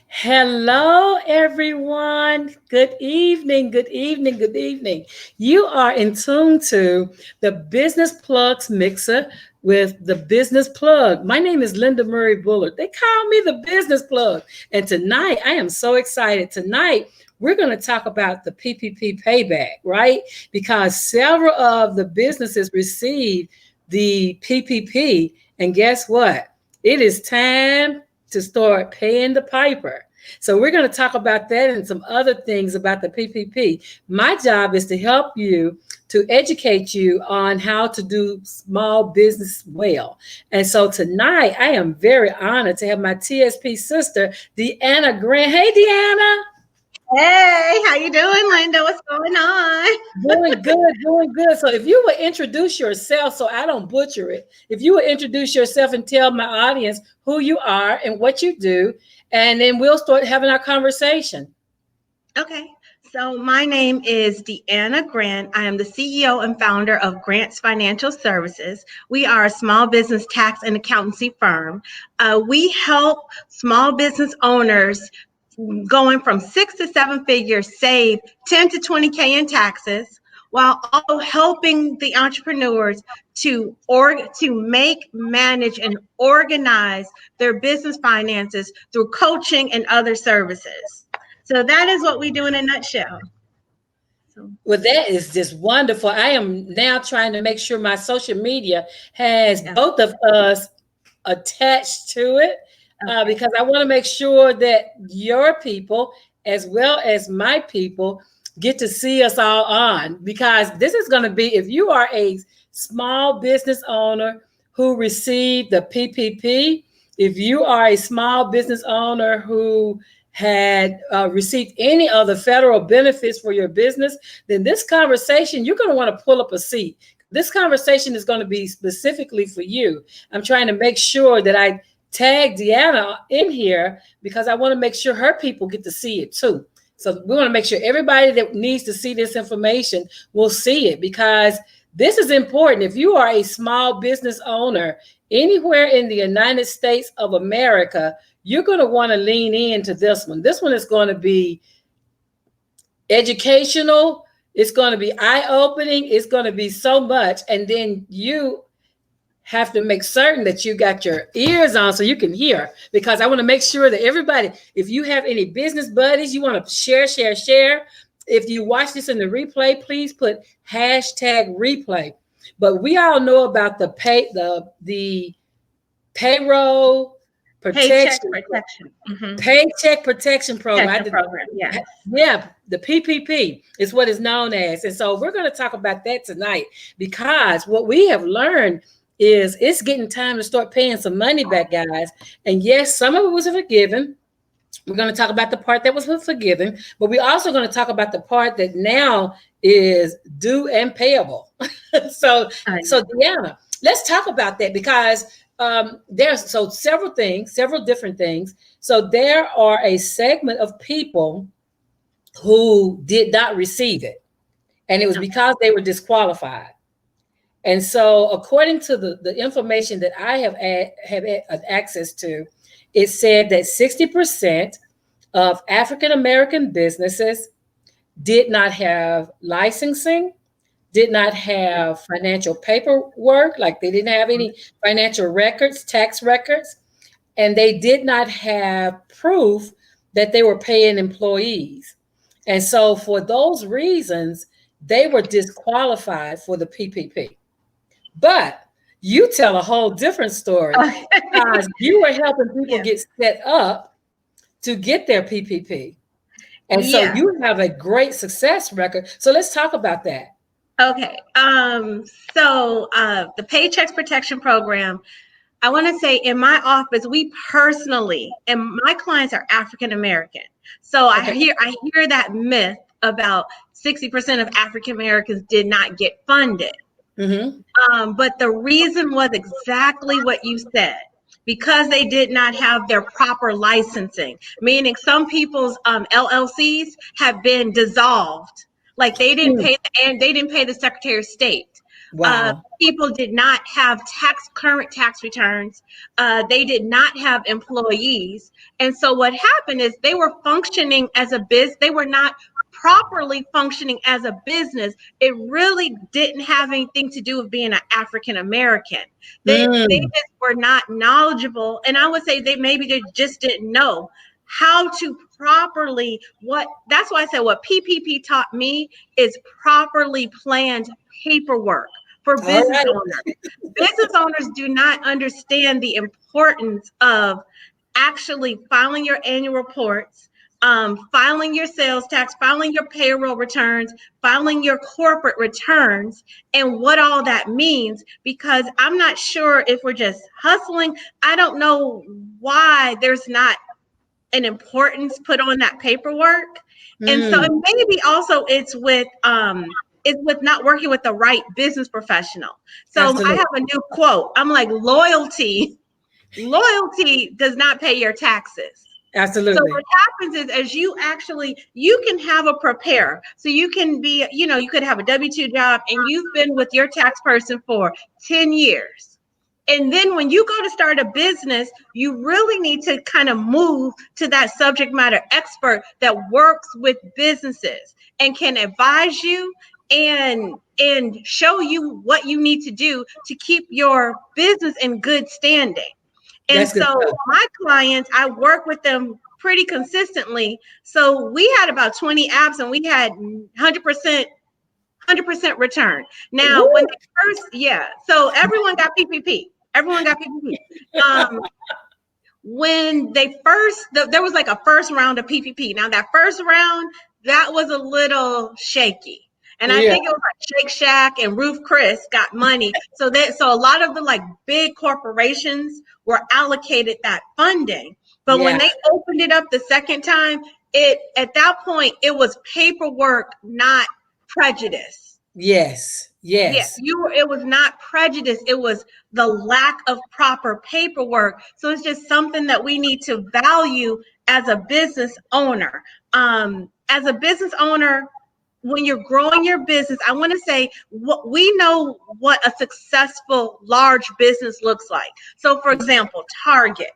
Hello, everyone. Good evening, good evening, good evening. You are in tune to the Business Plugs Mixer with the Business Plug. My name is Linda Murray Bullard. They call me the Business Plug. And tonight, I am so excited. Tonight, we're going to talk about the PPP payback, right? Because several of the businesses received the PPP. And guess what? It is time to start paying the piper. So we're going to talk about that and some other things about the PPP. My job is to help you, to educate you on how to do small business well. And so tonight I am very honored to have my TSP sister, DeAnna Grant. Hey, DeAnna. Hey, how you doing, Linda? What's going on? Doing good, doing good. So if you would introduce yourself so I don't butcher it, if you would introduce yourself and tell my audience who you are and what you do, and then we'll start having our conversation. Okay, so my name is DeAnna Grant. I am the CEO and founder of Grants Financial Services. We are a small business tax and accountancy firm. We help small business owners going from 6 to 7 figures save 10 to 20K in taxes, while also helping the entrepreneurs to make, manage, and organize their business finances through coaching and other services. So that is what we do in a nutshell. So, Well, that is just wonderful. I am now trying to make sure my social media has yeah. both of us attached to it Okay. because I want to make sure that your people, as well as my people, get to see us all on because this is going to be if you are a small business owner who received the PPP, if you are a small business owner who had received any of the federal benefits for your business, then this conversation, you're going to want to pull up a seat. This conversation is going to be specifically for you. I'm trying to make sure that I tag DeAnna in here because I want to make sure her people get to see it too. So we want to make sure everybody that needs to see this information will see it because this is important. If you are a small business owner anywhere in the United States of America, you're going to want to lean into this one. This one is going to be educational. It's going to be eye-opening. It's going to be so much. And then you have to make certain that you got your ears on so you can hear because I want to make sure that everybody, if you have any business buddies, you want to share. If you watch this in the replay, please put #replay. But we all know about the payroll Paycheck protection, protection. paycheck protection program. Protection program. Yes. Yeah, the PPP is what it's known as. And so we're going to talk about that tonight because what we have learned is it's getting time to start paying some money back, guys. And yes, some of it was forgiven. We're going to talk about the part that was forgiven, but we're also going to talk about the part that now is due and payable. so DeAnna, let's talk about that because there's several things, several different things. So there are a segment of people who did not receive it, and it was because they were disqualified. And so, according to the information that I have access to, it said that 60% of African American businesses did not have licensing, did not have financial paperwork, like they didn't have any financial records, tax records, and they did not have proof that they were paying employees. And so, for those reasons, they were disqualified for the PPP. But you tell a whole different story because you were helping people get set up to get their PPP. And so you have a great success record. So let's talk about that. Okay. So the Paycheck Protection Program, I want to say in my office, we personally, and my clients are African American. So I hear that myth about 60% of African Americans did not get funded. But the reason was exactly what you said, because they did not have their proper licensing, meaning some people's LLCs have been dissolved. Like they didn't pay the Secretary of State. Wow. People did not have current tax returns. They did not have employees. And so what happened is they were functioning as a business. They were not properly functioning as a business. It really didn't have anything to do with being an African American. They Mm. just were not knowledgeable. And I would say they just didn't know how to properly that's why I said what PPP taught me is properly planned paperwork for All business right. owners. Business owners do not understand the importance of actually filing your annual reports, filing your sales tax, filing your payroll returns, filing your corporate returns, and what all that means. Because I'm not sure if we're just hustling. I don't know why there's not an importance put on that paperwork. And so Mm. and maybe also it's with not working with the right business professional. So I Absolutely. have a new quote. I'm like, loyalty does not pay your taxes. So Absolutely. what happens is as you can have a prepare. So you can be, you could have a W-2 job and you've been with your tax person for 10 years. And then when you go to start a business, you really need to kind of move to that subject matter expert that works with businesses and can advise you and show you what you need to do to keep your business in good standing. And That's good so stuff. my clients, I work with them pretty consistently. So we had about 20 apps and we had 100% return. Now, when Woo. they first, yeah, so everyone got PPP. Everyone got PPP. Um, when they there was like a first round of PPP. Now that first round, that was a little shaky. And I Yeah. think it was like Shake Shack and Ruth Chris got money. So a lot of the like big corporations were allocated that funding. But when Yeah. they opened it up the second time, at that point it was paperwork, not prejudice. Yes. Yeah, Yes. it was not prejudice, it was the lack of proper paperwork. So it's just something that we need to value as a business owner. As a business owner, when you're growing your business, I want to say what we know what a successful large business looks like. So for example, Target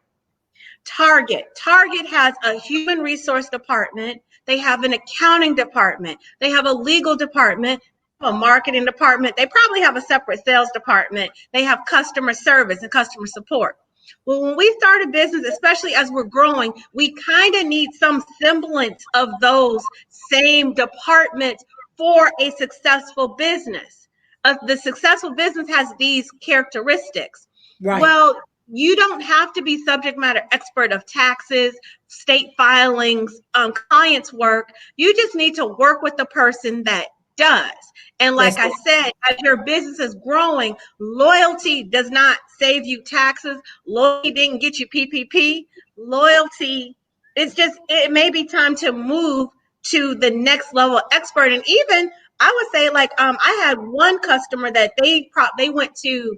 has a human resource department. They have an accounting department. They have a legal department. They have a marketing department. They probably have a separate sales department. They have customer service and customer support. Well, when we start a business, especially as we're growing, we kind of need some semblance of those same departments for a successful business. The successful business has these characteristics. Right. Well, you don't have to be subject matter expert of taxes, state filings, clients work. You just need to work with the person that does. And That's like I it. said, as your business is growing, loyalty does not save you taxes. Loyalty didn't get you PPP. Loyalty, it may be time to move to the next level expert. And even I would say, like, I had one customer that they went to,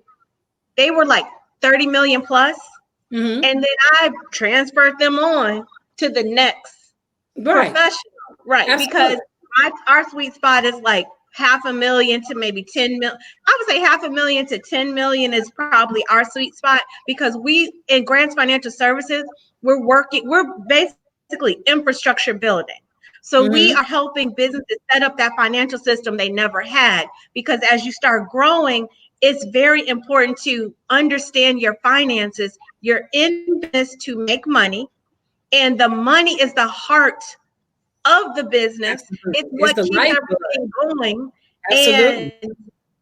they were like 30 million plus, Mm-hmm. and then I transferred them on to the next Right. professional, right? Because Absolutely. our sweet spot is like 500,000 to maybe 10 million. I would say 500,000 to 10 million is probably our sweet spot, because we in Grants Financial Services, we're basically infrastructure building. So we Mm-hmm. are helping businesses set up that financial system they never had, because as you start growing, it's very important to understand your finances. You're in business to make money, and the money is the heart of the business. It's Absolutely. It's what the keeps lifeblood. everything going. Absolutely. And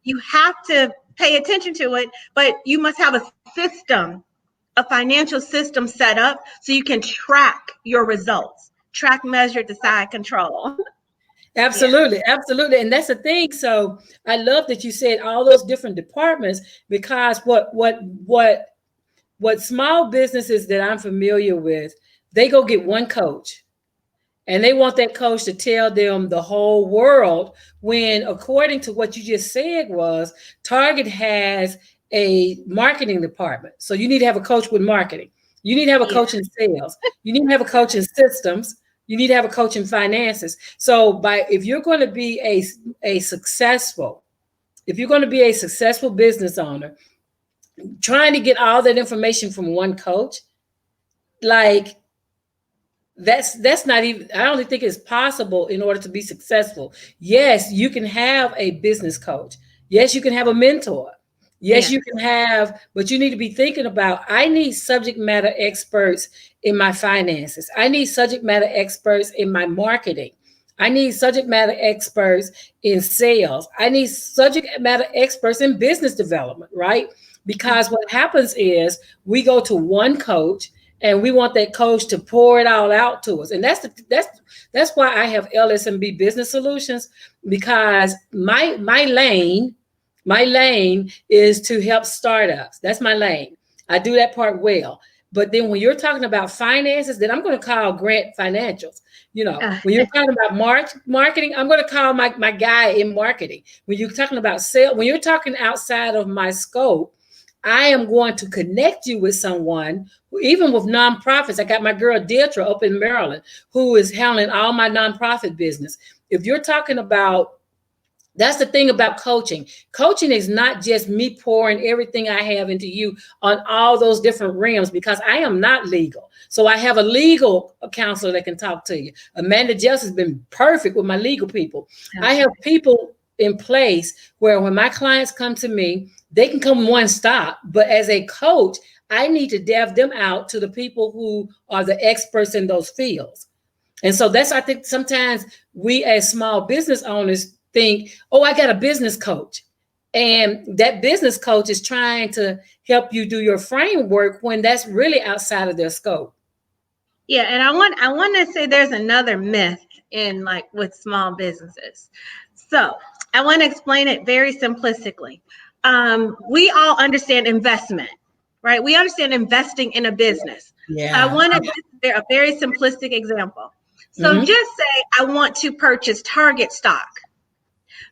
you have to pay attention to it, but you must have a system, a financial system set up so you can track your results, track, measure, decide, control. Yeah. Absolutely, absolutely. And that's the thing. So I love that you said all those different departments, because what small businesses that I'm familiar with, they go get one coach and they want that coach to tell them the whole world, when according to what you just said was Target has a marketing department. So you need to have a coach with marketing. You need to have a Yeah. coach in sales. You need to have a coach in systems. You need to have a coach in finances. So if you're going to be a successful, if you're going to be a successful business owner, trying to get all that information from one coach, like that's not even, I don't think it's possible in order to be successful. Yes, you can have a business coach. Yes, you can have a mentor. Yes, Yes. you can have, but you need to be thinking about, I need subject matter experts in my finances. I need subject matter experts in my marketing. I need subject matter experts in sales. I need subject matter experts in business development, right? Because what happens is we go to one coach and we want that coach to pour it all out to us. And that's why I have LSMB Business Solutions, because my lane is to help startups. That's my lane. I do that part well. But then when you're talking about finances, then I'm going to call Grant Financials. When you're talking about marketing, I'm going to call my guy in marketing. When you're talking about sales, when you're talking outside of my scope, I am going to connect you with someone, even with nonprofits. I got my girl Deirdre up in Maryland, who is handling all my nonprofit business. If you're talking about, that's the thing about coaching. Coaching is not just me pouring everything I have into you on all those different realms, because I am not legal. So I have a legal counselor that can talk to you. Amanda Jess has been perfect with my legal people. I have people in place where when my clients come to me, they can come one stop. But as a coach, I need to dev them out to the people who are the experts in those fields. And so I think sometimes we as small business owners think, oh, I got a business coach. And that business coach is trying to help you do your framework when that's really outside of their scope. Yeah, and I want to say there's another myth in, like, with small businesses. So I want to explain it very simplistically. We all understand investment, right? We understand investing in a business. So I Yeah. want to give a very simplistic example. So Mm-hmm. just say I want to purchase Target stock.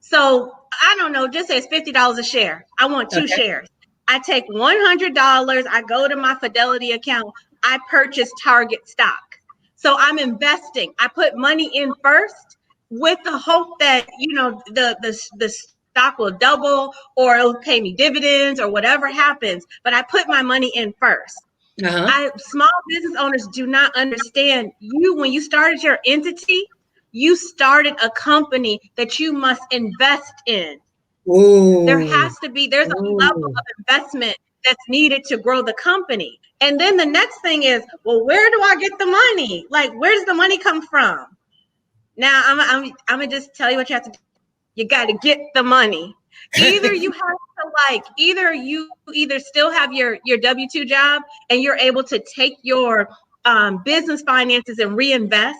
So I don't know, just say it's $50 a share. I want 2 Okay. shares. I take $100. I go to my Fidelity account. I purchase Target stock. So I'm investing. I put money in first with the hope that, the stock will double or it'll pay me dividends or whatever happens. But I put my money in first. Uh-huh. Small business owners do not understand, when you started your entity, you started a company that you must invest in. Ooh. There's a level Ooh. of investment that's needed to grow the company. And then the next thing is, well, where do I get the money? Like, where does the money come from? Now, I'm gonna just tell you what you have to do. You got to get the money. Either you have to, either still have your W-2 job and you're able to take your business finances and reinvest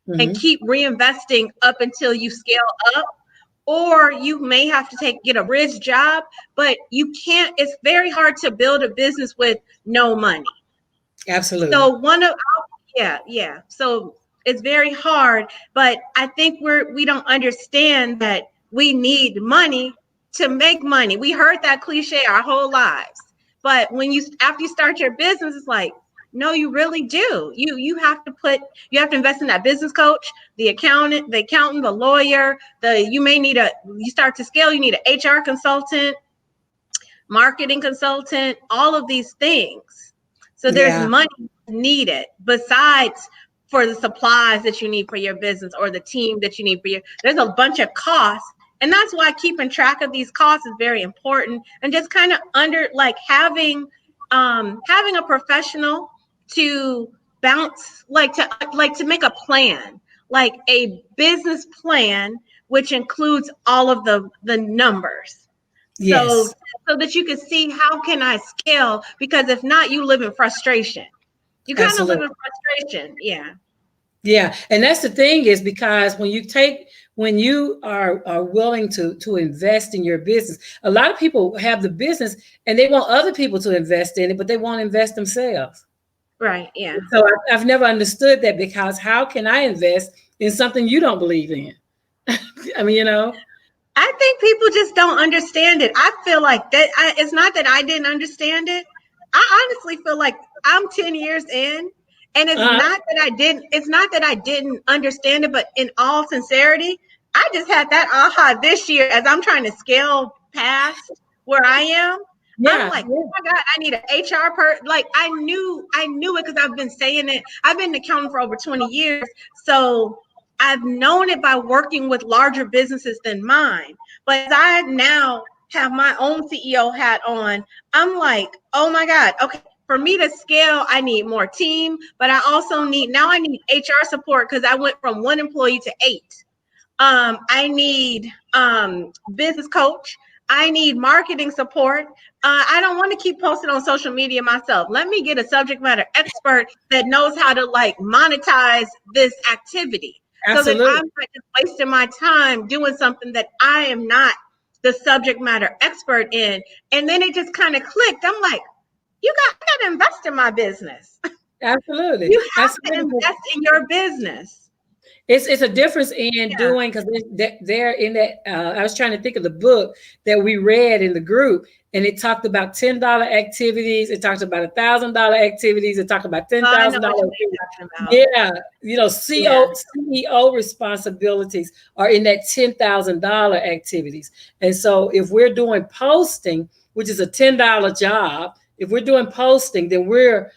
and Mm-hmm. keep reinvesting up until you scale up, or you may have to get a bridge job, but you can't, it's very hard to build a business with no money. Absolutely. So yeah. So it's very hard, but I think we don't understand that we need money to make money. We heard that cliche our whole lives. But after you start your business, it's like, no, you really do. You have to invest in that business coach, the accountant, the lawyer, you start to scale, you need an HR consultant, marketing consultant, all of these things. So there's Yeah. money needed besides for the supplies that you need for your business or the team that you need there's a bunch of costs. And that's why keeping track of these costs is very important. And just kind of having a professional to bounce, to make a plan, like a business plan, which includes all of the numbers. So Yes. so that you can see, how can I scale? Because if not, you live in frustration. You kind of live Absolutely. in frustration. Yeah. Yeah, and that's the thing, is because when you are willing to invest in your business, a lot of people have the business and they want other people to invest in it, but they won't invest themselves. Right. Yeah. So I've never understood that, because how can I invest in something you don't believe in? I mean, I think people just don't understand it. I feel like that. It's not that I didn't understand it. I honestly feel like I'm 10 years in, and it's uh, not that I didn't. It's not that I didn't understand it, but in all sincerity, I just had that aha this year as I'm trying to scale past where I am. I'm Yeah, like, yeah. oh my God, I need an HR like I knew it because I've been saying it. I've been accounting for over 20 years. So I've known it by working with larger businesses than mine. But as I now have my own CEO hat on, I'm like, oh my God, okay. For me to scale, I need more team, but I also need HR support because I went from 1 employee to 8. I need business coach. I need marketing support. I don't want to keep posting on social media myself. Let me get a subject matter expert that knows how to like monetize this activity so that Absolutely. I'm not just wasting my time doing something that I am not the subject matter expert in. And then it just kind of clicked. I'm like, I got to invest in my business. Absolutely. You have to Absolutely. invest in your business. It's a difference in Yeah. doing because they're in that. I was trying to think of the book that we read in the group, and it talked about $10 activities. It talked about $1,000 activities. It talked about ten Oh, I know thousand what dollars. you're talking about. Yeah, Yeah. CEO responsibilities are in that $10,000 activities, and so if we're doing posting, which is a $10 job, if we're doing posting, then we're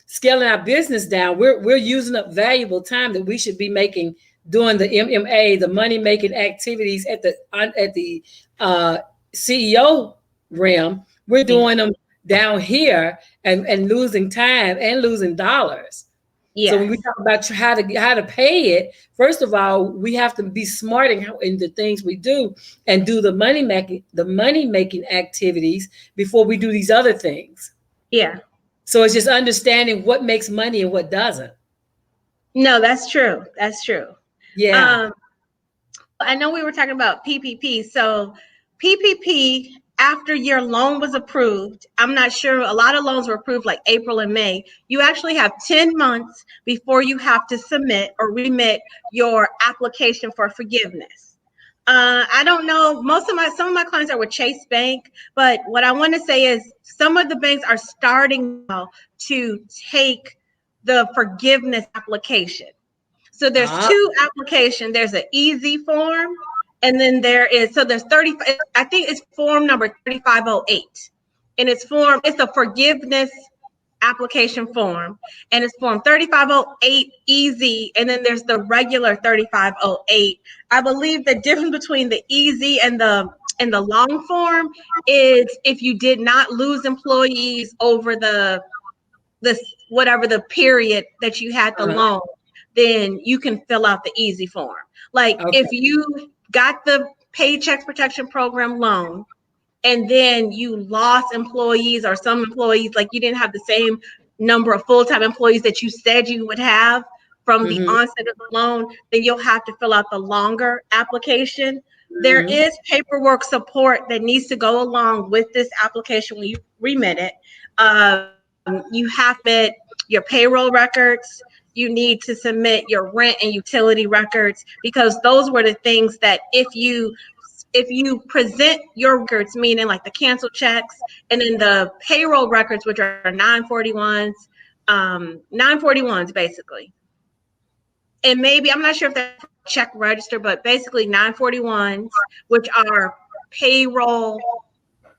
scaling our business down. We're using up valuable time that we should be making doing the MMA, the money making activities at the uh, CEO realm. We're doing them down here and losing time and losing dollars. So when we Yes. talk about how to pay it, first of all, we have to be smart in the things we do and do the money making activities before we do these other things. Yeah. So it's just understanding what makes money and what doesn't. No, that's true. That's true. Yeah. Um, I know we were talking about PPP. So PPP, after your loan was approved, I'm not sure, a lot of loans were approved like April and May. You actually have 10 months before you have to submit or remit your application for forgiveness. I don't know. Some of my clients are with Chase Bank, but what I want to say is some of the banks are starting now to take the forgiveness application. So there's Ah, two applications. There's an easy form, and then there's 30. I think it's form number 3508, and it's a forgiveness application form, and it's form 3508 easy, and then there's the regular 3508. I believe the difference between the easy and the long form is if you did not lose employees over the whatever the period that you had the uh-huh. loan, then you can fill out the easy form. Like if Okay. you got the Paycheck Protection Program loan and then you lost employees or some employees, like you didn't have the same number of full-time employees that you said you would have from the Mm-hmm. onset of the loan, then you'll have to fill out the longer application. There Mm-hmm. is paperwork support that needs to go along with this application when you remit it. You have it, your payroll records. You need to submit your rent and utility records because those were the things that if you present your records, meaning like the cancel checks and then the payroll records, which are 941s, 941s basically. And maybe, I'm not sure if that's check register, but basically 941s, which are payroll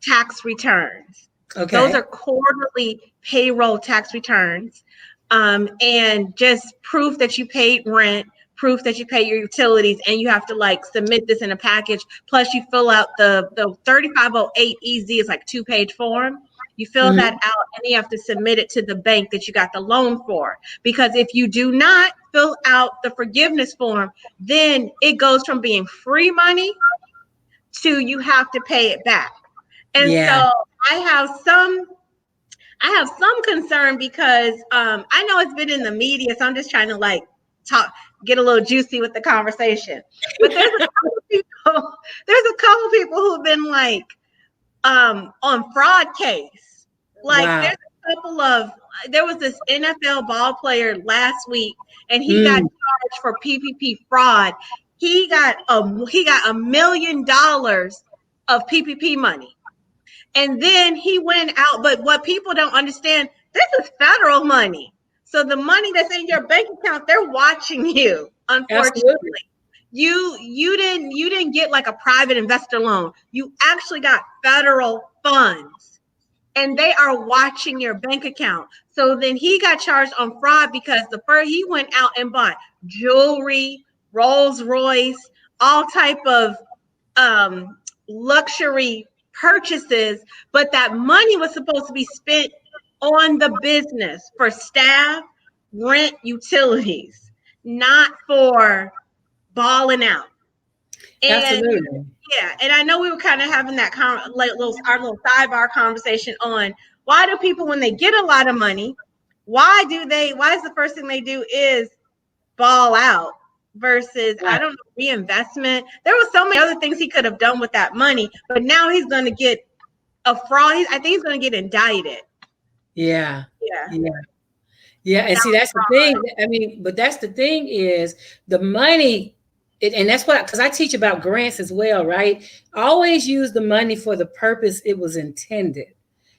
tax returns. Those Okay. are quarterly payroll tax returns. And just proof that you paid rent, proof that you pay your utilities, and you have to like submit this in a package. Plus, you fill out the 3508 EZ is like 2-page form. You fill that Mm-hmm. out and you have to submit it to the bank that you got the loan for. Because if you do not fill out the forgiveness form, then it goes from being free money to you have to pay it back. And Yeah. so I have some concern because I know it's been in the media, so I'm just trying to like get a little juicy with the conversation. But there's a couple people who've been like on fraud case. Like Wow. there was this NFL ball player last week, and he got Mm. charged for PPP fraud. He got $1 million of PPP money. And then he went out. But what people don't understand, this is federal money. So the money that's in your bank account, they're watching you, Absolutely. unfortunately. you didn't get like a private investor loan. You actually got federal funds, and they are watching your bank account. So then he got charged on fraud because the first he went out and bought jewelry, Rolls Royce, all type of luxury purchases, but that money was supposed to be spent on the business for staff, rent, utilities, not for balling out. And Absolutely. yeah, and I know we were kind of having that our little sidebar conversation on why do people, when they get a lot of money, why is the first thing they do is ball out versus, I Right. don't know, reinvestment. There was so many other things he could have done with that money, but now he's going to get a fraud. I think he's going to get indicted. Yeah. Yeah. Yeah. Yeah. And see, that's the thing. I mean, but that's the thing is the money, and that's what, because I teach about grants as well, right? Always use the money for the purpose it was intended.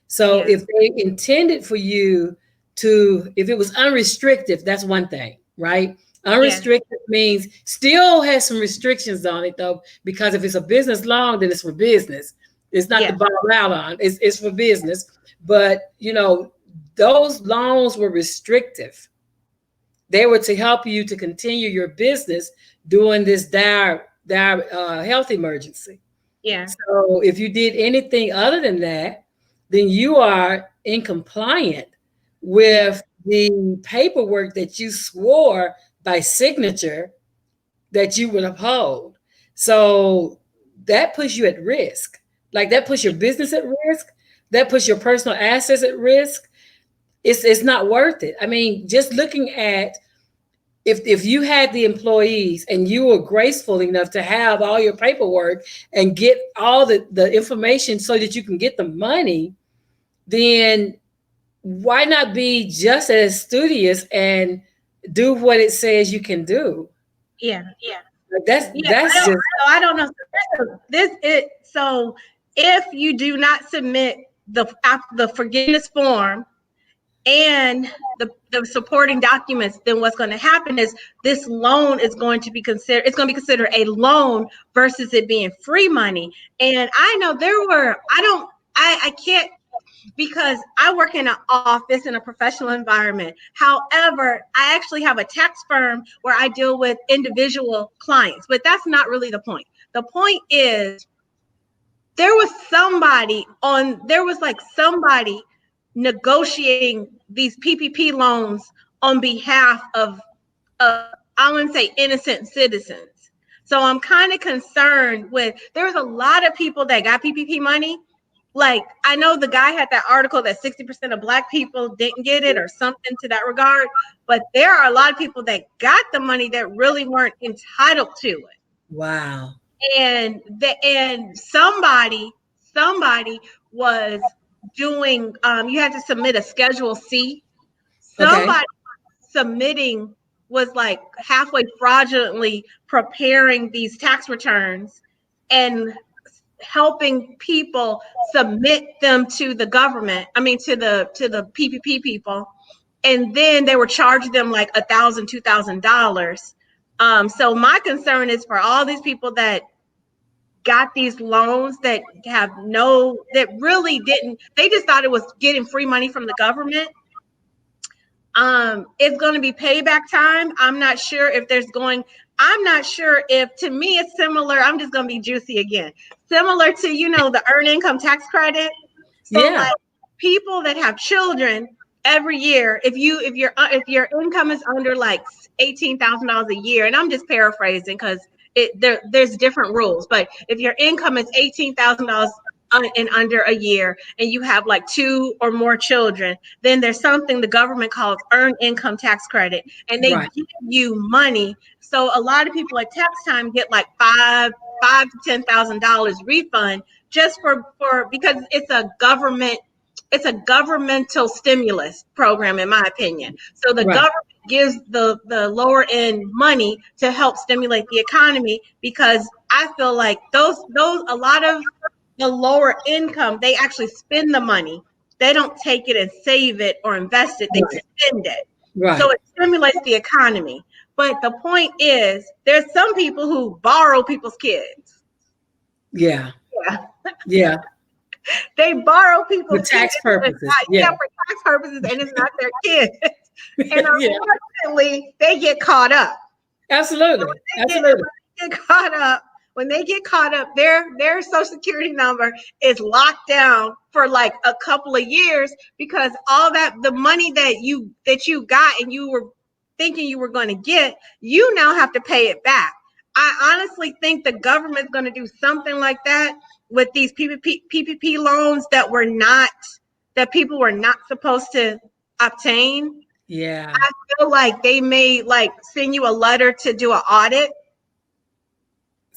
So Yeah. if they intended for you to, if it was unrestricted, that's one thing, right? Unrestricted means still has some restrictions on it though, because if it's a business loan, then it's for business. It's not the ball out on, it's for business. But those loans were restrictive. They were to help you to continue your business during this dire health emergency. Yeah. So if you did anything other than that, then you are incompliant with the paperwork that you swore by signature that you would uphold. So that puts you at risk. Like that puts your business at risk. That puts your personal assets at risk. It's not worth it. I mean, just looking at if you had the employees and you were graceful enough to have all your paperwork and get all the information so that you can get the money, then why not be just as studious and do what it says you can do? Yeah. Yeah. That's just I don't know. So if you do not submit the forgiveness form and the supporting documents, then what's going to happen is this loan is going to be considered, it's going to be considered a loan versus it being free money. And I know I can't, because I work in an office in a professional environment. However, I actually have a tax firm where I deal with individual clients, but that's not really the point. The point is there was somebody negotiating these PPP loans on behalf of I wouldn't say innocent citizens. So I'm kind of concerned there's a lot of people that got PPP money. Like, I know the guy had that article that 60% of Black people didn't get it or something to that regard, but there are a lot of people that got the money that really weren't entitled to it. wow. And somebody was doing, you had to submit a Schedule C. Somebody submitting was like halfway fraudulently preparing these tax returns and helping people submit them to the government. I mean, to the PPP people, and then they were charging them like $1,000, $2,000. So my concern is for all these people that got these loans that really didn't. They just thought it was getting free money from the government. It's going to be payback time. I'm not sure if to me it's similar. I'm just going to be juicy again. Similar to, the earned income tax credit. So like people that have children every year, if your income is under like $18,000 a year, and I'm just paraphrasing because there's different rules, but if your income is $18,000 and under a year and you have like 2 or more children, then there's something the government calls earned income tax credit, and they give you money. So a lot of people at tax time get like $5,000 to $10,000 refund just for because it's a governmental stimulus program, in my opinion. So the government gives the lower end money to help stimulate the economy, because I feel like a lot of the lower income, they actually spend the money. They don't take it and save it or invest it. They spend it. So it stimulates the economy. But the point is, there's some people who borrow people's kids. Yeah. Yeah. Yeah. They borrow For people's kids. tax purposes. Yeah. For tax purposes, and it's not their kids. And Yeah. unfortunately, they get caught up. Absolutely. When they get caught up, their social security number is locked down for like a couple of years, because all that the money that you got and you were thinking you were going to get, you now have to pay it back. I honestly think the government's going to do something like that with these PPP loans that people were not supposed to obtain. Yeah. I feel like they may like send you a letter to do an audit.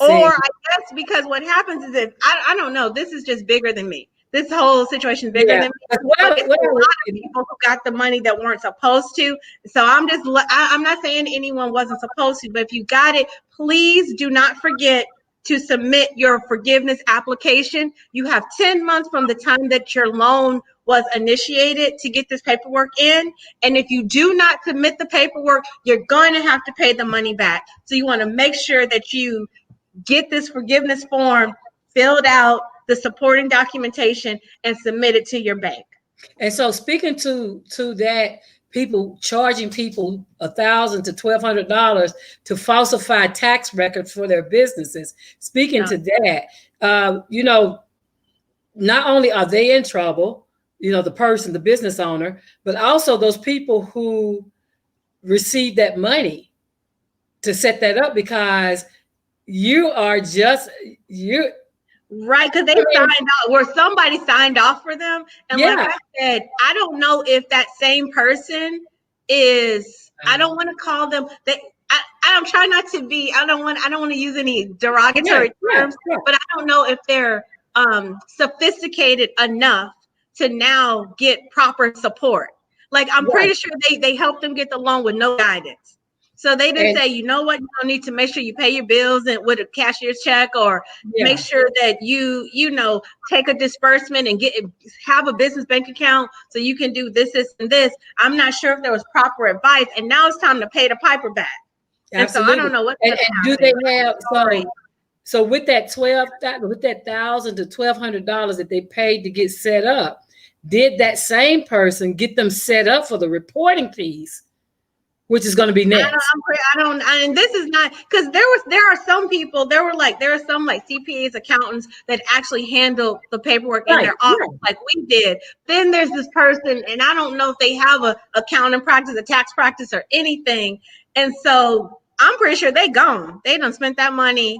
See, Or I guess because what happens is, if I don't know, this is just bigger than me. This whole situation is bigger than me. But it's a lot of people who got the money that weren't supposed to. So I'm not saying anyone wasn't supposed to, but if you got it, please do not forget to submit your forgiveness application. You have 10 months from the time that your loan was initiated to get this paperwork in. And if you do not submit the paperwork, you're going to have to pay the money back. So you want to make sure that you get this forgiveness form filled out, the supporting documentation, and submit it to your bank. And so, speaking to that, people charging people $1,000 to $1,200 to falsify tax records for their businesses. Speaking to that, not only are they in trouble, the business owner, but also those people who receive that money to set that up, because right, because they signed off, or somebody signed off for them. And like I said, I don't know if that same person is, I don't want to call them, I'm trying not to be, I don't want to use any derogatory terms, but I don't know if they're sophisticated enough to now get proper support. Like, I'm pretty sure they helped them get the loan with no guidance. So they didn't say, you know what, you don't need to make sure you pay your bills and with a cashier's check, or make sure that you take a disbursement and have a business bank account so you can do this, and this. I'm not sure if there was proper advice, and now it's time to pay the piper back. Absolutely. And so I don't know what. And do they have so with that $1,000 to $1,200 that they paid to get set up? Did that same person get them set up for the reporting piece, which is going to be next? And this is not, because there are some people, there are some CPAs, accountants that actually handle the paperwork in their office, like we did. Then there's this person, and I don't know if they have a accounting practice, a tax practice, or anything. And so I'm pretty sure they gone. They done spent that money.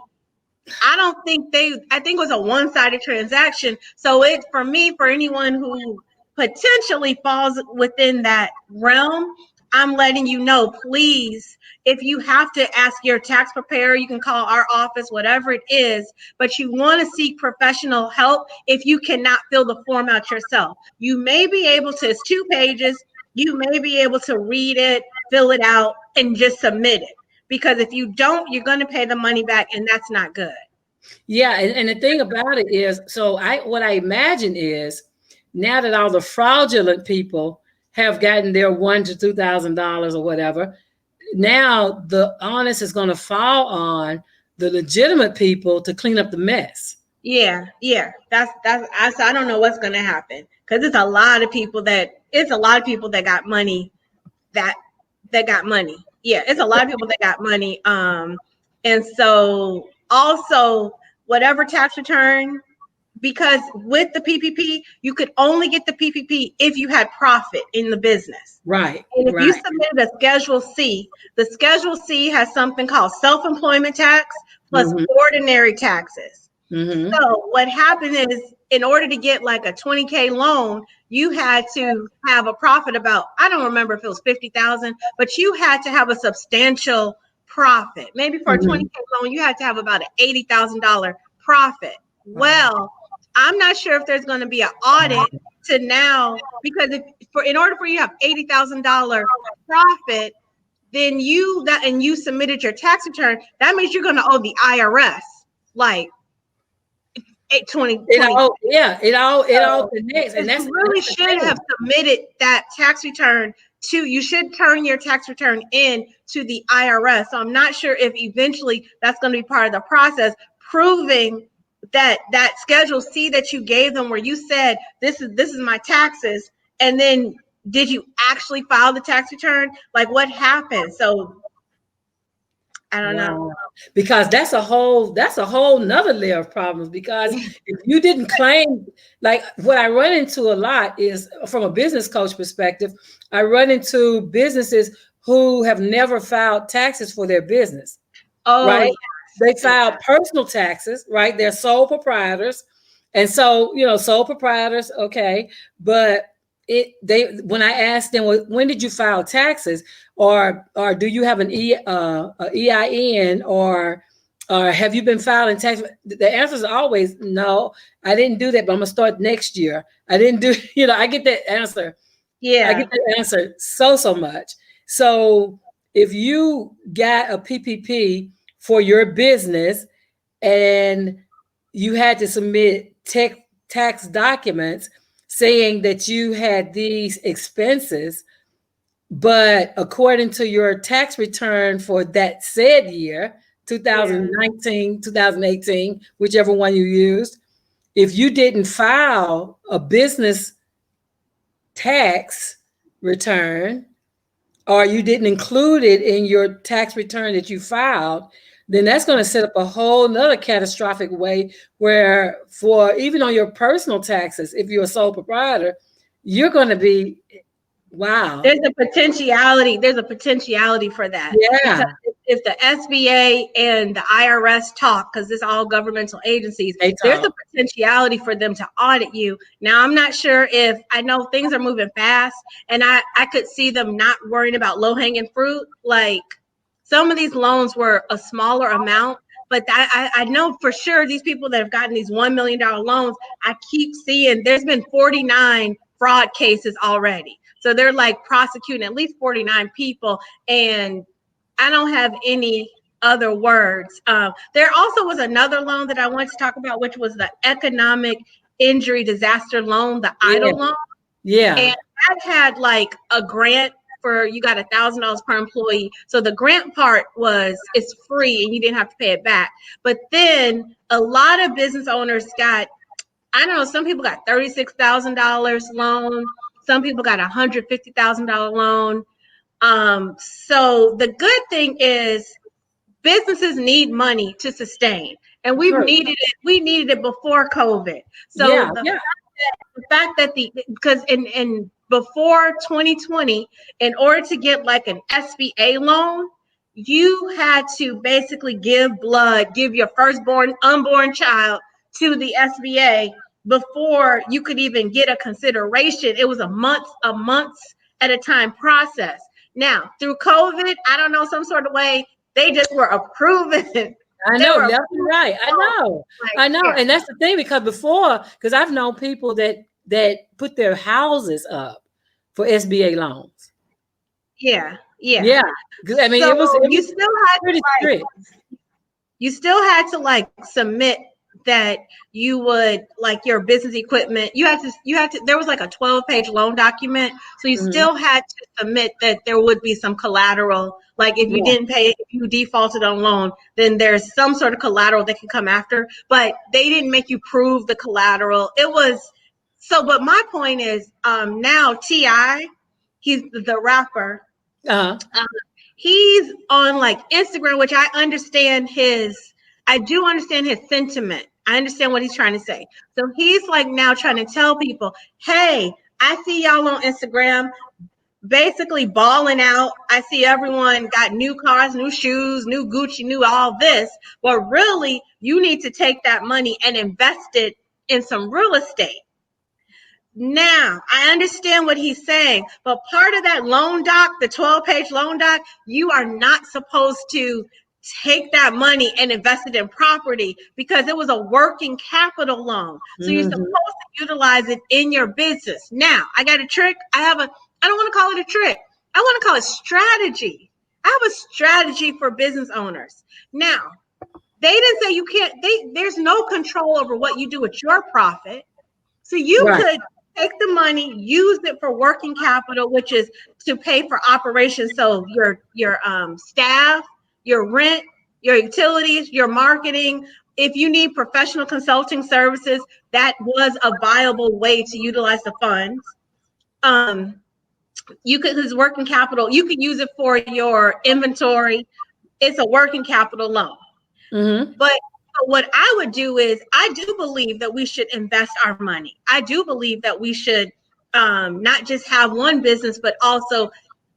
I think it was a one-sided transaction. So for anyone who potentially falls within that realm, I'm letting you know, please, if you have to ask your tax preparer, you can call our office, whatever it is, but you want to seek professional help if you cannot fill the form out yourself. You may be able to, it's 2 pages, you may be able to read it, fill it out, and just submit it. Because if you don't, you're going to pay the money back, and that's not good. Yeah, and the thing about it is, what I imagine is, now that all the fraudulent people have gotten their $1,000 to $2,000 or whatever, now the onus is going to fall on the legitimate people to clean up the mess. Yeah. That's I don't know what's going to happen, because it's a lot of people that got money that got money. Yeah, it's a lot of people that got money. And so also, whatever tax return, because with the PPP, you could only get the PPP if you had profit in the business. Right. And if you submitted a Schedule C, the Schedule C has something called self-employment tax plus ordinary taxes. So what happened is, in order to get like a $20K loan, you had to have a profit about, I don't remember if it was 50,000, but you had to have a substantial profit. Maybe for a $20K loan, you had to have about an $80,000 profit. Well, I'm not sure if there's going to be an audit to now, because in order for you to have $80,000 profit, then you submitted your tax return, that means you're going to owe the IRS like it all connects. And that's, you really should have submitted that tax return you should turn your tax return in to the IRS. So I'm not sure if eventually that's going to be part of the process, proving that Schedule C that you gave them, where you said this is my taxes, and then did you actually file the tax return? Like, what happened? So I don't know. Because that's a whole nother layer of problems. Because if you didn't claim, like what I run into a lot is, from a business coach perspective, I run into businesses who have never filed taxes for their business. Oh, right? yes. They file personal taxes, right? They're sole proprietors. And so, sole proprietors, okay. But when I asked them, well, when did you file taxes, or do you have an EIN, or have you been filing tax? The answer is always no. I didn't do that, but I'm gonna start next year. I didn't do. I get that answer. Yeah, I get that answer so much. So if you got a PPP for your business and you had to submit tax documents saying that you had these expenses, but according to your tax return for that said year, 2019, 2018, whichever one you used, if you didn't file a business tax return, or you didn't include it in your tax return that you filed, then that's going to set up a whole nother catastrophic way where, for even on your personal taxes, if you're a sole proprietor, you're going to be, wow. There's a potentiality for that. Yeah. Because if the SBA and the IRS talk, because it's all governmental agencies, there's a potentiality for them to audit you. Now, I'm not sure if, I know things are moving fast, and I could see them not worrying about low-hanging fruit. Like, some of these loans were a smaller amount, but I know for sure these people that have gotten these $1 million loans, I keep seeing there's been 49 fraud cases already. So they're like prosecuting at least 49 people, and I don't have any other words. There also was another loan that I wanted to talk about, which was the economic injury disaster loan, the EIDL loan. Yeah. And that had like a grant for, you got $1,000 per employee. So the grant part it's free and you didn't have to pay it back. But then a lot of business owners got, I don't know, some people got $36,000 loan. Some people got $150,000 loan. So the good thing is businesses need money to sustain, and we needed it before COVID. So the fact that because in before 2020, in order to get like an SBA loan, you had to basically give your firstborn, unborn child to the SBA before you could even get a consideration. It was a months at a time process. Now, through COVID, I don't know, some sort of way, they just were approving. I know, left and right. I know. And that's the thing, because I've known people that put their houses up for SBA loans. Yeah. I mean, so it was you still had pretty strict. You still had to like submit that you would, like, your business equipment, you had to, there was like a 12-page loan document. So you still had to submit that there would be some collateral. Like, if you didn't pay, if you defaulted on loan, then there's some sort of collateral that can come after. But they didn't make you prove the collateral. It was so, but my point is, now T.I., he's the rapper. He's on like Instagram, which I do understand his sentiment. I understand what he's trying to say. So he's like now trying to tell people, hey, I see y'all on Instagram basically balling out. I see everyone got new cars, new shoes, new Gucci, new all this. But really, you need to take that money and invest it in some real estate. Now, I understand what he's saying, but part of that loan doc, the 12-page loan doc, you are not supposed to take that money and invest it in property, because it was a working capital loan. So you're supposed to utilize it in your business. Now, I got a trick. I don't want to call it a trick. I want to call it strategy. I have a strategy for business owners. Now, they didn't say there's no control over what you do with your profit. So you could take the money, use it for working capital, which is to pay for operations. So your staff, your rent, your utilities, your marketing. If you need professional consulting services, that was a viable way to utilize the funds. You could, because working capital, you could use it for your inventory. It's a working capital loan. Mm-hmm. But what I would do is, I do believe that we should invest our money. I do believe that we should not just have one business, but also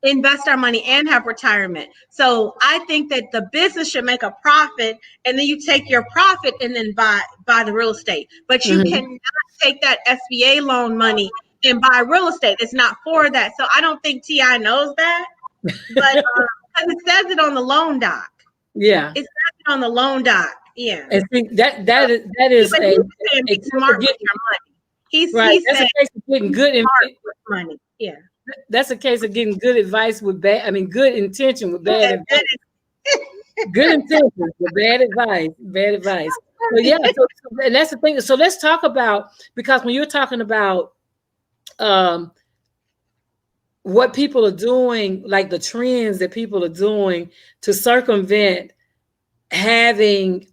invest our money and have retirement. So I think that the business should make a profit, and then you take your profit and then buy the real estate. But you Mm-hmm. cannot take that SBA loan money and buy real estate. It's not for that. So I don't think TI knows that, but because it says it on the loan doc. Yeah. It says it on the loan doc. Yeah. I think that is But a he's saying a be case smart of with getting, your money. He's right. That's saying a case of getting be good smart with money. Yeah. that's a case of getting good advice with bad. I mean, good intention with bad advice. Good intentions with bad advice. Bad advice. So yeah. And that's the thing. So let's talk about, because when you're talking about um, what people are doing, like the trends that people are doing to circumvent having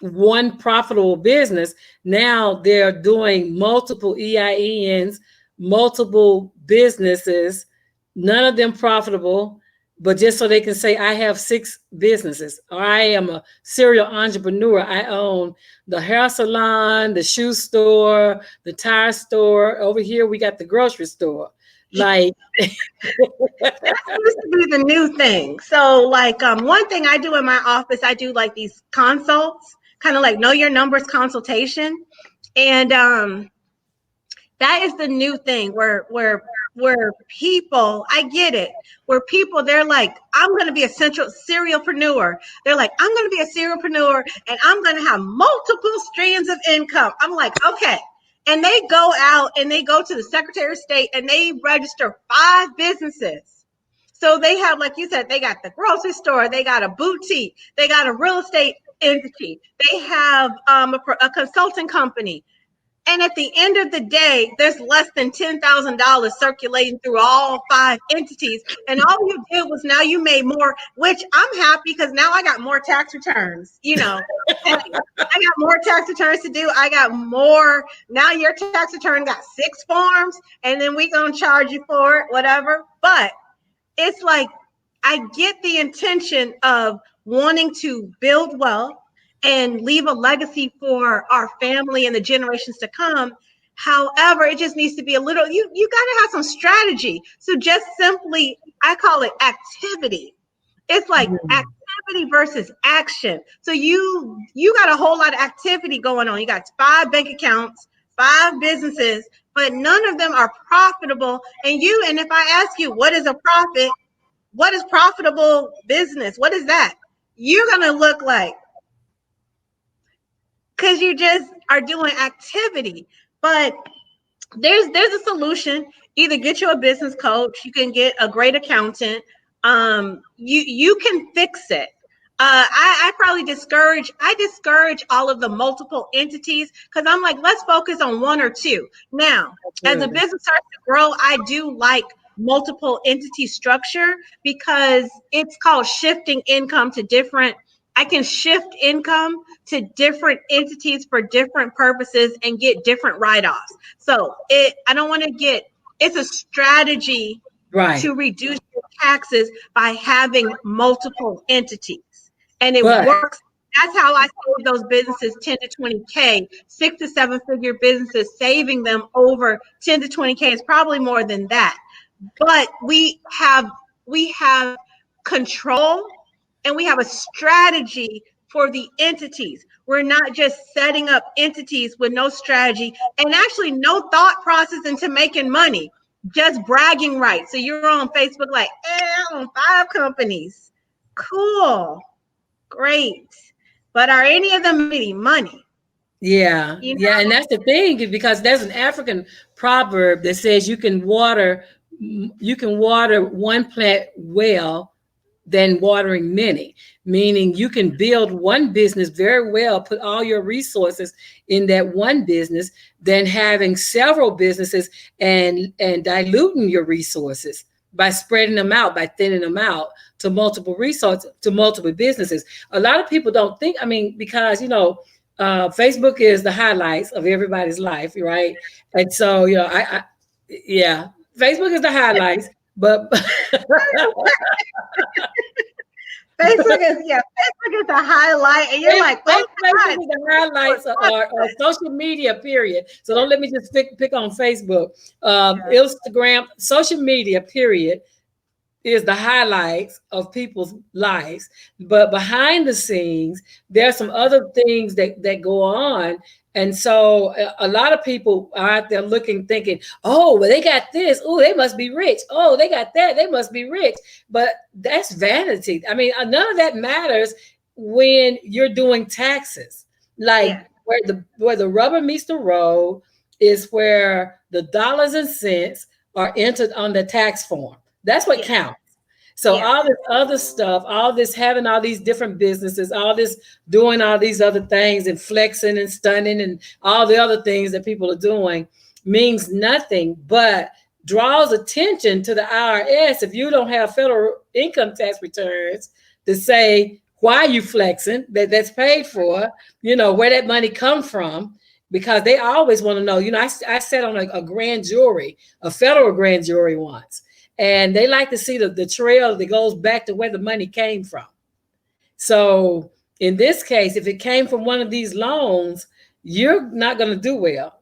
one profitable business. Now they're doing multiple EINs, multiple businesses, none of them profitable, but just so they can say, I have 6 businesses, or I am a serial entrepreneur. I own the hair salon, the shoe store, the tire store. Over here, we got the grocery store. Like, That seems to be the new thing. So, like, one thing I do in my office, I do like these consults, kind of like know your numbers consultation, and that is the new thing where people, I get it, where people, they're like, I'm going to be a serialpreneur. They're like, I'm going to be a serialpreneur, and I'm going to have multiple streams of income. I'm like, okay. And they go out and they go to the Secretary of State and they register 5 businesses. So they have, like you said, they got the grocery store, they got a boutique, they got a real estate entity, they have a consulting company. And at the end of the day, there's less than $10,000 circulating through all 5 entities. And all you did was, now you made more, which I'm happy, because now I got more tax returns. You know, hey, I got more tax returns to do. I got more. Now your tax return got 6 forms, and then we gonna charge you for it, whatever. But it's like, I get the intention of wanting to build wealth and leave a legacy for our family and the generations to come. However, it just needs to be a little, you got to have some strategy. So just simply, I call it activity. It's like activity versus action. So you got a whole lot of activity going on. You got 5 bank accounts, 5 businesses, but none of them are profitable. And if I ask you, what is a profit? What is profitable business? What is that? You're going to look like, because you just are doing activity. But there's a solution. Either get you a business coach, you can get a great accountant. You can fix it. I probably discourage all of the multiple entities, because I'm like, let's focus on 1 or 2. Now, as a business starts to grow, I do like multiple entity structure, because it's called shifting income to different. I can shift income to different entities for different purposes and get different write-offs. So I don't want to get, it's a strategy to reduce your taxes by having multiple entities. And it works. That's how I save those businesses 10 to 20K, 6 to 7 figure businesses, saving them over 10 to 20K. It's probably more than that. But we have control, and we have a strategy for the entities. We're not just setting up entities with no strategy and actually no thought process into making money, just bragging rights. So you're on Facebook like, I own 5 companies. Cool. Great. But are any of them making money? Yeah, yeah, and that's the thing, because there's an African proverb that says you can water one plant well, than watering many, meaning you can build one business very well, put all your resources in that one business, than having several businesses and diluting your resources by spreading them out, by thinning them out to multiple resources, to multiple businesses. A lot of people don't think, I mean, because, Facebook is the highlights of everybody's life, right? And so, yeah, Facebook is the highlights, but Facebook is a highlight, and you're like, oh my Facebook is the highlights of social media, period. So don't let me just pick on Facebook. Instagram, social media, period, is the highlights of people's lives. But behind the scenes, there's some other things that go on. And so a lot of people are out there looking, thinking, oh, well, they got this. Oh, they must be rich. Oh, they got that. They must be rich. But that's vanity. I mean, none of that matters when you're doing taxes. Like where the rubber meets the road is where the dollars and cents are entered on the tax form. That's what counts. So all this other stuff, all this having all these different businesses, all this doing all these other things and flexing and stunning and all the other things that people are doing means nothing, but draws attention to the IRS. If you don't have federal income tax returns to say why you flexing, that's paid for, where that money come from, because they always want to know. I sat on a grand jury, a federal grand jury once. And they like to see the trail that goes back to where the money came from. So in this case, if it came from one of these loans, you're not going to do well.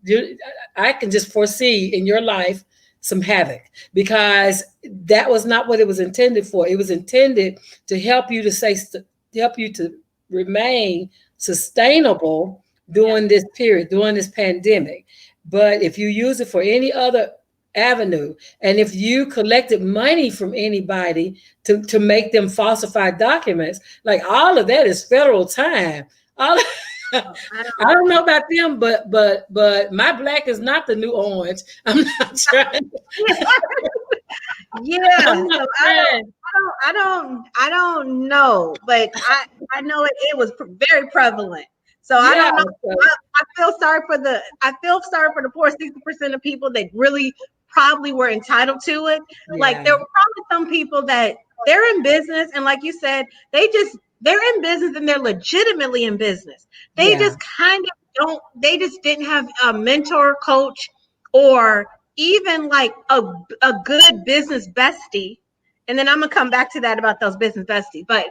I can just foresee in your life some havoc, because that was not what it was intended for. It was intended to help you to remain sustainable during this period, during this pandemic. But if you use it for any other avenue, and if you collected money from anybody to make them falsify documents, like all of that is federal time. I don't know about them, but my black is not the new orange. I'm not trying. I don't know, but I know it was very prevalent. So I don't know. I feel sorry for the poor 60% of people that really probably were entitled to it. Like there were probably some people that they're in business, and like you said, they're in business and they're legitimately in business. They just kind of they just didn't have a mentor, coach, or even like a good business bestie. And then I'm gonna come back to that about those business besties, but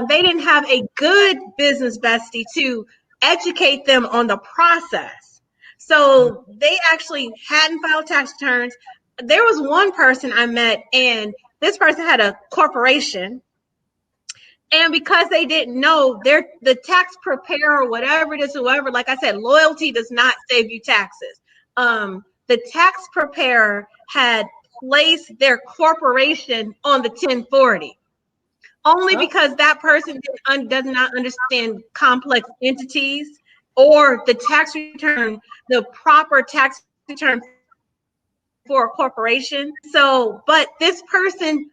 they didn't have a good business bestie to educate them on the process. So they actually hadn't filed tax returns. There was one person I met, and this person had a corporation. And because they didn't know, the tax preparer or whatever it is, whoever, like I said, loyalty does not save you taxes. The tax preparer had placed their corporation on the 1040. Only because that person does not understand complex entities or the tax return, the proper tax return for a corporation. So, but this person's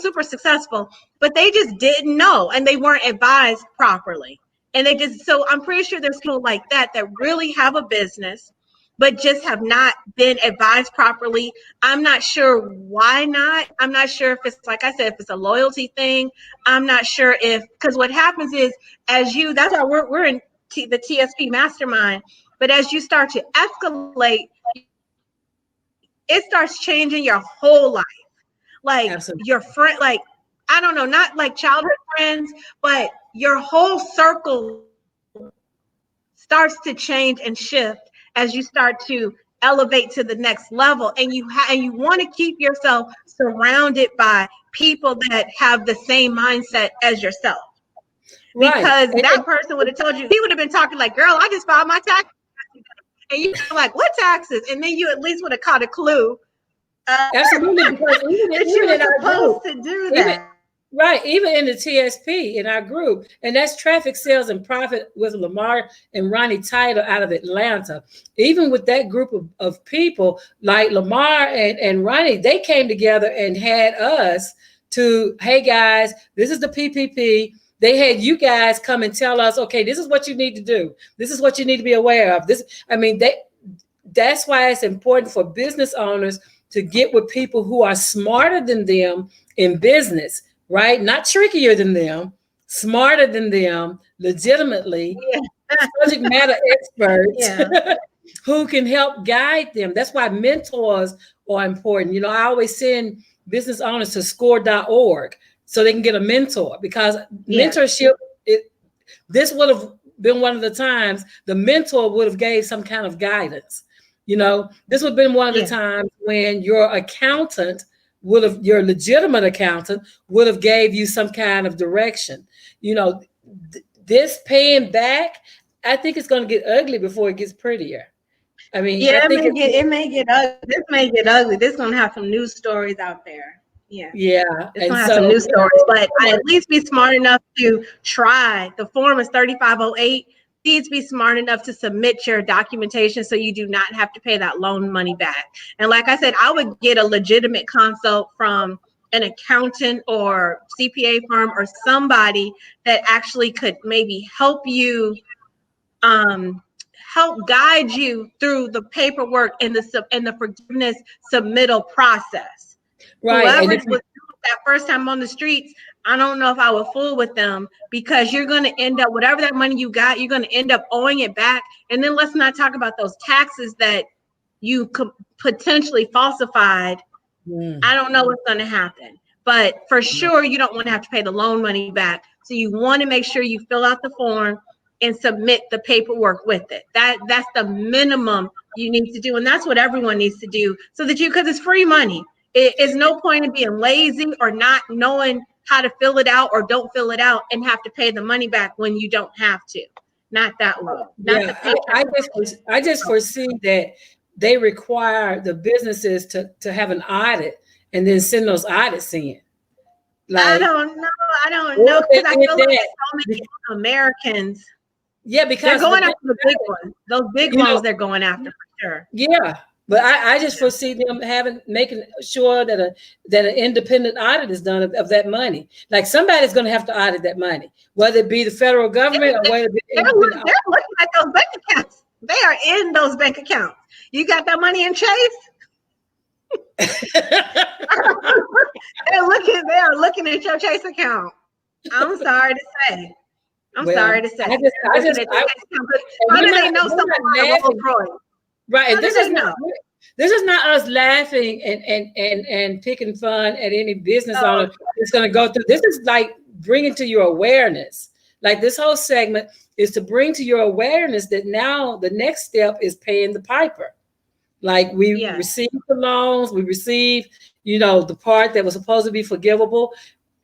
super successful, but they just didn't know and they weren't advised properly. And so I'm pretty sure there's people like that really have a business, but just have not been advised properly. I'm not sure why not. I'm not sure if it's, like I said, if it's a loyalty thing. I'm not sure because what happens is, that's why we're in the TSP mastermind, but as you start to escalate, it starts changing your whole life. Like your friend, like, I don't know, not like childhood friends, but your whole circle starts to change and shift as you start to elevate to the next level. And you want to keep yourself surrounded by people that have the same mindset as yourself. Because that person would have told you, he would have been talking like, girl, I just filed my taxes. And you're like, what taxes? And then you at least would have caught a clue. Absolutely, because even in our group, to do that. Even in the TSP in our group, and that's Traffic Sales and Profit with Lamar and Ronnie Tyler out of Atlanta. Even with that group of people, like Lamar and Ronnie, they came together and had us to, hey guys, this is the PPP. They had you guys come and tell us, okay, this is what you need to do. This is what you need to be aware of. That's why it's important for business owners to get with people who are smarter than them in business, right? Not trickier than them, smarter than them, legitimately, subject matter experts who can help guide them. That's why mentors are important. I always send business owners to score.org so they can get a mentor, because mentorship, this would have been one of the times the mentor would have gave some kind of guidance. This would have been one of the times when your accountant your legitimate accountant would have gave you some kind of direction. This paying back, I think it's going to get ugly before it gets prettier. I mean, I think it may get ugly. This may get ugly. This is going to have some news stories out there. Yeah. It's going to have some news stories, but I at least be smart enough to try. The form is 3508. Please be smart enough to submit your documentation so you do not have to pay that loan money back. And like I said, I would get a legitimate consult from an accountant or CPA firm or somebody that actually could maybe help you, help guide you through the paperwork and the forgiveness submittal process. Right. Whoever was that first time on the streets, I don't know if I would fool with them, because you're going to end up, whatever that money you got, you're going to end up owing it back. And then let's not talk about those taxes that you could potentially falsified. I don't know what's going to happen, but for sure, you don't want to have to pay the loan money back. So you want to make sure you fill out the form and submit the paperwork with it. That's the minimum you need to do. And that's what everyone needs to do, so that because it's free money. It is no point in being lazy or not knowing how to fill it out or don't fill it out and have to pay the money back when you don't have to. Not that way. I just foresee that they require the businesses to have an audit and then send those audits in. I don't know, because I feel like so many Americans. Yeah, because they're going after the big ones. Those big ones they're going after for sure. Yeah. But I just foresee them making sure that an independent audit is done of that money. Like, somebody's going to have to audit that money, whether it be the federal government or whether it be they're looking at those bank accounts. They are in those bank accounts. You got that money in Chase? They are looking at your Chase account. I'm sorry to say. Sorry to say. How do they know someone? Right. This is not us laughing and picking fun at any business owner that's going to go through. This is like bringing to your awareness. Like, this whole segment is to bring to your awareness that now the next step is paying the piper. Like, we received the loans, we received, the part that was supposed to be forgivable.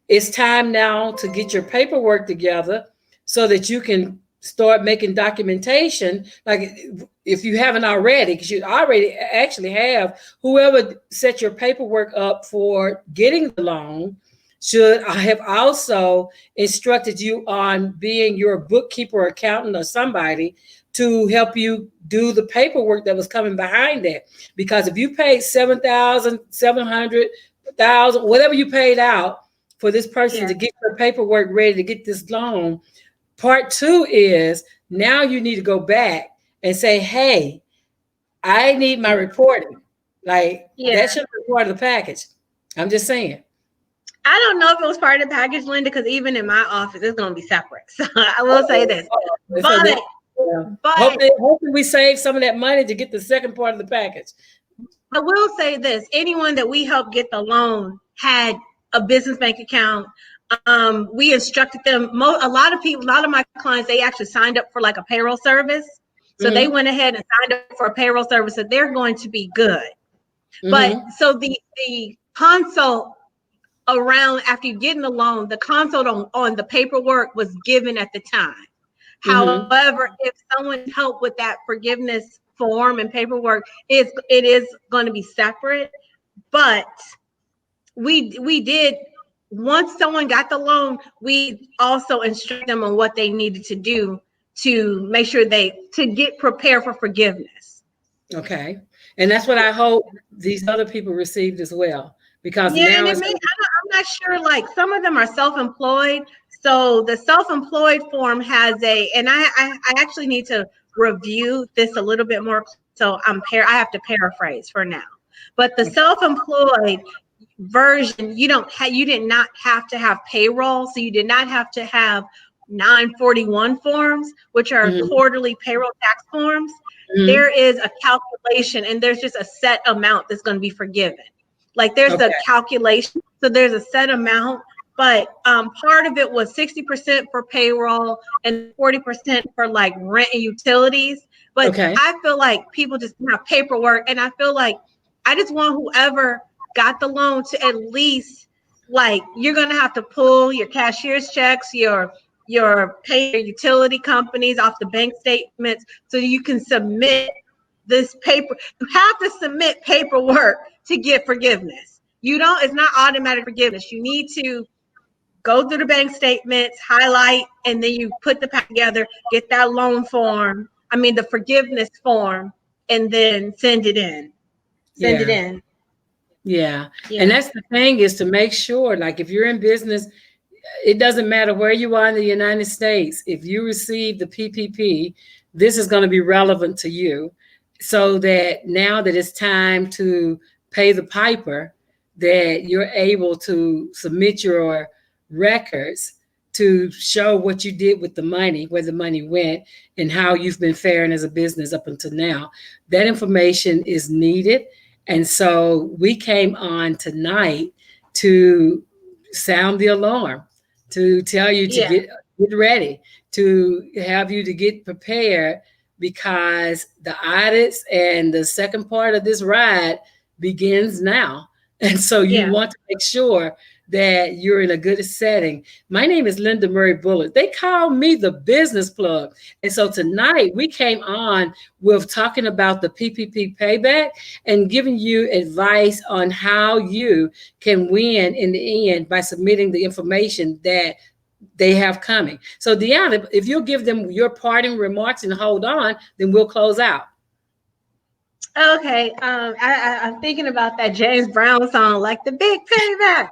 It's time now to get your paperwork together so that you can start making documentation. Like, if you haven't already, because you already actually have, whoever set your paperwork up for getting the loan should have also instructed you on being your bookkeeper or accountant or somebody to help you do the paperwork that was coming behind that. Because if you paid $7,000, $700,000, whatever you paid out for this person to get your paperwork ready to get this loan, part two is now you need to go back and say, hey, I need my reporting. Like, that should be part of the package. I'm just saying. I don't know if it was part of the package, Linda, because even in my office, it's going to be separate. So I will say this. But hopefully we save some of that money to get the second part of the package. I will say this. Anyone that we helped get the loan had a business bank account. We instructed them. A lot of my clients, they actually signed up for like a payroll service. So they went ahead and signed up for a payroll service, so they're going to be good. But so the consult around after you getting the loan, the consult on the paperwork was given at the time. However, if someone helped with that forgiveness form and paperwork, it is going to be separate. But we did, once someone got the loan, we also instruct them on what they needed to do to make sure to get prepared for forgiveness. Okay. And that's what I hope these other people received as well. Because now I'm not sure, like some of them are self-employed. So the self-employed form has and I actually need to review this a little bit more. So I have to paraphrase for now. But the self-employed version, you did not have to have payroll. So you did not have to have 941 forms, which are quarterly payroll tax forms. There is a calculation and there's just a set amount that's going to be forgiven. Like there's a calculation. So there's a set amount, but part of it was 60% for payroll and 40% for like rent and utilities. But I feel like people just have paperwork, and I feel like I just want whoever got the loan to at least, like, you're going to have to pull your cashier's checks, your pay your utility companies off the bank statements so you can submit this paper. You have to submit paperwork to get forgiveness. It's not automatic forgiveness. You need to go through the bank statements, highlight, and then you put the pack together, get that loan form, the forgiveness form, and then send it in. Yeah. And that's the thing, is to make sure, like, if you're in business, it doesn't matter where you are in the United States. If you receive the PPP, this is going to be relevant to you, so that now that it's time to pay the piper, that you're able to submit your records to show what you did with the money, where the money went, and how you've been faring as a business up until now. That information is needed. And so we came on tonight to sound the alarm, to tell you to get ready, to have you to get prepared, because the audits and the second part of this ride begins now. And so you want to make sure that you're in a good setting. My name is Linda Murray Bullard. They call me the business plug. And so tonight we came on with talking about the PPP payback and giving you advice on how you can win in the end by submitting the information that they have coming. So DeAnna, if you'll give them your parting remarks and hold on, then we'll close out. Okay, I'm thinking about that James Brown song, like the big payback.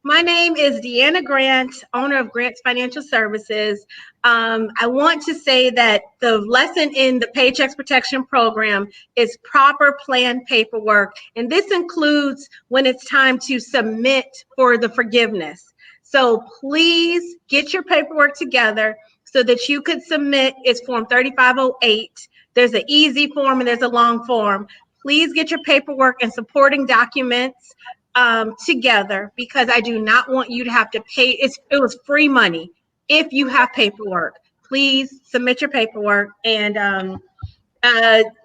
My name is DeAnna Grant, owner of Grant's Financial Services. I want to say that the lesson in the Paycheck Protection Program is proper planned paperwork, and this includes when it's time to submit for the forgiveness. So please get your paperwork together so that you could submit. It's Form 3508. There's an easy form and there's a long form. Please get your paperwork and supporting documents together, because I do not want you to have to pay. It was free money. If you have paperwork, please submit your paperwork, and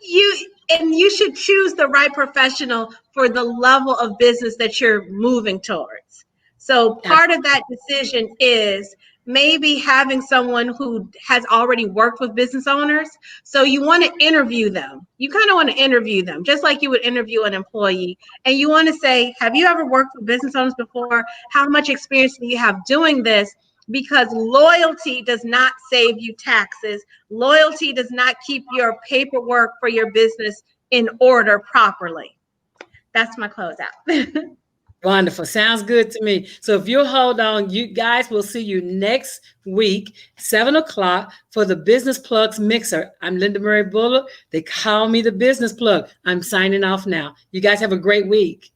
you should choose the right professional for the level of business that you're moving towards. So part of that decision is maybe having someone who has already worked with business owners. So you want to interview them. You kind of want to interview them just like you would interview an employee. And you want to say, have you ever worked with business owners before? How much experience do you have doing this? Because loyalty does not save you taxes. Loyalty does not keep your paperwork for your business in order properly. That's my closeout. Wonderful. Sounds good to me. So if you'll hold on, you guys will see you next week, 7:00, for the Business Plugs Mixer. I'm Linda Murray Bullard. They call me the Business Plug. I'm signing off now. You guys have a great week.